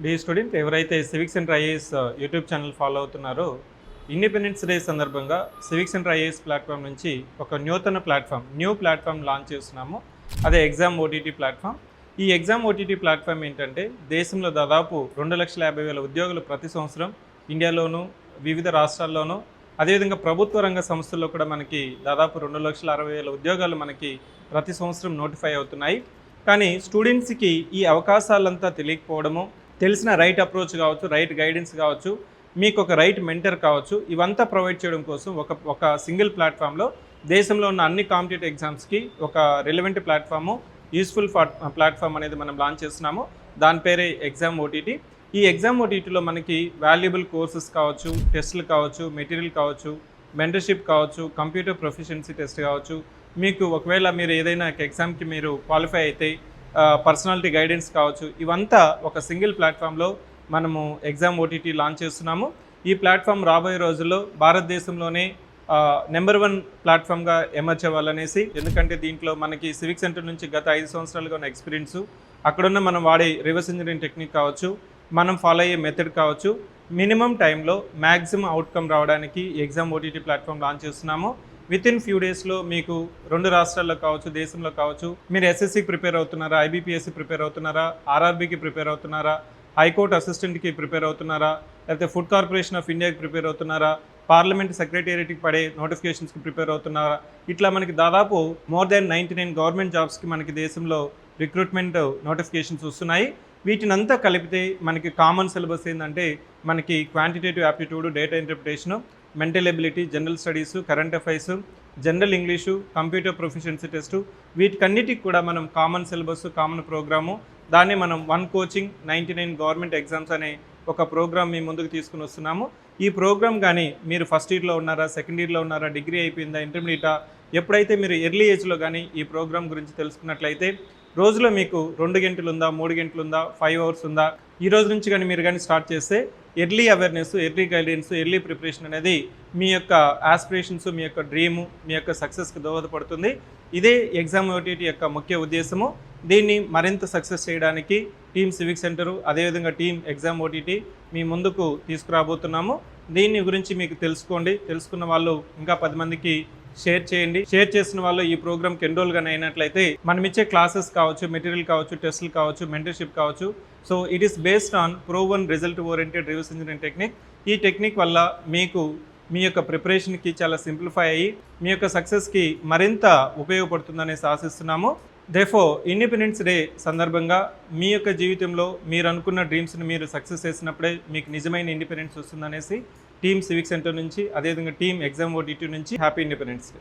D student ఎవరైతే civic centre IAS YouTube channel follow అవుతున్నారో independence day సందర్భంగా civic centre IAS platform నుంచి ఒక నూతన న్యూ ప్లాట్ఫామ్ లాంచ్ చేస్తున్నాము. అదే ఎగ్జామ్ ఓటీటీ ప్లాట్ఫామ్. ఈ ఎగ్జామ్ ఓటీటీ ప్లాట్ఫామ్ ఏంటంటే దేశంలో దాదాపు 2,50,000 ఉద్యోగులు ప్రతి సంవత్సరం ఇండియాలోను వివిధ రాష్ట్రాల్లోనూ అదేవిధంగా ప్రభుత్వ రంగ సంస్థల్లో కూడా మనకి దాదాపు 2,60,000 ఉద్యోగాలు మనకి ప్రతి సంవత్సరం నోటిఫై అవుతున్నాయి. కానీ స్టూడెంట్స్కి ఈ అవకాశాలంతా తెలియకపోవడము, తెలిసిన రైట్ అప్రోచ్ కావచ్చు, రైట్ గైడెన్స్ కావచ్చు, మీకు ఒక రైట్ మెంటర్ కావచ్చు, ఇవంతా ప్రొవైడ్ చేయడం కోసం ఒక సింగిల్ ప్లాట్ఫామ్లో దేశంలో ఉన్న అన్ని కాంపిటేటివ్ ఎగ్జామ్స్కి ఒక రిలవెంట్ ప్లాట్ఫాము, యూస్ఫుల్ ప్లాట్ఫామ్ అనేది మనం లాంచ్ చేస్తున్నాము. దాని పేరే ఎగ్జామ్ ఓటీటీ. ఈ ఎగ్జామ్ ఓటీటీలో మనకి వాల్యుబుల్ కోర్సెస్ కావచ్చు, టెస్టులు కావచ్చు, మెటీరియల్ కావచ్చు, మెంటర్షిప్ కావచ్చు, కంప్యూటర్ ప్రొఫిషియన్సీ టెస్ట్ కావచ్చు, మీకు ఒకవేళ మీరు ఏదైనా ఎగ్జామ్కి మీరు క్వాలిఫై అయితే పర్సనాలిటీ గైడెన్స్ కావచ్చు, ఇవంతా ఒక సింగిల్ ప్లాట్ఫామ్లో మనము ఎగ్జామ్ ఓటీటీ లాంచ్ చేస్తున్నాము. ఈ ప్లాట్ఫామ్ రాబోయే రోజుల్లో భారతదేశంలోనే నెంబర్ 1 ప్లాట్ఫామ్గా ఎమర్జ్ అవ్వాలనేసి. ఎందుకంటే దీంట్లో మనకి సివిక్ సెంటర్ నుంచి గత 5 సంవత్సరాలుగా ఉన్న ఎక్స్పీరియన్సు, అక్కడున్న మనం వాడే రివర్స్ ఇంజనీరింగ్ టెక్నిక్ కావచ్చు, మనం ఫాలో అయ్యే మెథడ్ కావచ్చు, మినిమం టైంలో మ్యాక్సిమం అవుట్కమ్ రావడానికి ఎగ్జామ్ ఓటీటీ ప్లాట్ఫామ్ లాంచ్ చేస్తున్నాము. వితిన్ ఫ్యూ డేస్లో మీకు 2 రాష్ట్రాల్లో కావచ్చు, దేశంలో కావచ్చు, మీరు ఎస్ఎస్సికి ప్రిపేర్ అవుతున్నారా, ఐబీపీఎస్సి ప్రిపేర్ అవుతున్నారా, ఆర్ఆర్బీకి ప్రిపేర్ అవుతున్నారా, హైకోర్టు అసిస్టెంట్కి ప్రిపేర్ అవుతున్నారా, లేకపోతే ఫుడ్ కార్పొరేషన్ ఆఫ్ ఇండియాకి ప్రిపేర్ అవుతున్నారా, పార్లమెంట్ సెక్రటేరియట్కి పడే నోటిఫికేషన్స్కి ప్రిపేర్ అవుతున్నారా, ఇట్లా మనకి దాదాపు మోర్ దాన్ 99 గవర్నమెంట్ జాబ్స్కి మనకి దేశంలో రిక్రూట్మెంట్ నోటిఫికేషన్స్ వస్తున్నాయి. వీటినంతా కలిపితే మనకి కామన్ సిలబస్ ఏంటంటే మనకి quantitative aptitude, data interpretation, mental ability, general studies, current affairs, general English, computer proficiency test, వీటికన్నిటికి కూడా మనం కామన్ సిలబస్, కామన్ ప్రోగ్రాము, దాన్ని మనం 1 కోచింగ్ 99 గవర్నమెంట్ ఎగ్జామ్స్ అనే ఒక ప్రోగ్రామ్ మీ ముందుకు తీసుకుని వస్తున్నాము. ఈ ప్రోగ్రామ్ కానీ మీరు ఫస్ట్ ఇయర్లో ఉన్నారా, సెకండ్ ఇయర్లో ఉన్నారా, డిగ్రీ అయిపోయిందా, ఇంటర్మీడియటా, ఎప్పుడైతే మీరు ఎర్లీ ఏజ్లో కానీ ఈ ప్రోగ్రామ్ గురించి తెలుసుకున్నట్లయితే రోజులో మీకు 2 గంటలు ఉందా, 3 గంటలు ఉందా, 5 అవర్స్ ఉందా, ఈ రోజు నుంచి కానీ మీరు కానీ స్టార్ట్ చేస్తే early awareness, early guidance, early preparation అనేది మీ యొక్క ఆస్పిరేషన్స్, మీ యొక్క డ్రీము, మీ యొక్క సక్సెస్కి దోహదపడుతుంది. ఇదే ఎగ్జామ్ ఓటీటీ యొక్క ముఖ్య ఉద్దేశము. దీన్ని మరింత సక్సెస్ చేయడానికి టీమ్ సివిక్ సెంటరు, అదేవిధంగా టీమ్ ఎగ్జామ్ ఓటీటీ మీ ముందుకు తీసుకురాబోతున్నాము. దీని గురించి మీకు తెలుసుకున్న వాళ్ళు ఇంకా 10 మందికి షేర్ చేయండి. షేర్ చేసిన వాళ్ళు ఈ ప్రోగ్రామ్కి ఎన్రోల్గానే అయినట్లయితే మనం ఇచ్చే క్లాసెస్ కావచ్చు, మెటీరియల్ కావచ్చు, టెస్టులు కావచ్చు, మెంటర్షిప్ కావచ్చు. So it is based on proven result oriented reverse engineering technique. ఈ టెక్నిక్ వల్ల మీకు మీ యొక్క ప్రిపరేషన్కి చాలా సింప్లిఫై అయ్యి మీ యొక్క సక్సెస్కి మరింత ఉపయోగపడుతుందనేసి ఆశిస్తున్నాము. దేర్ఫోర్ ఇండిపెండెన్స్ డే సందర్భంగా మీ యొక్క జీవితంలో మీరు అనుకున్న డ్రీమ్స్ని మీరు సక్సెస్ చేసినప్పుడే మీకు నిజమైన ఇండిపెండెన్స్ వస్తుందనేసి టీమ్ సివిక్ సెంటర్ నుంచి, అదేవిధంగా టీమ్ ఎగ్జామ్ ఓటీటీ నుంచి హ్యాపీ ఇండిపెండెన్స్ డే.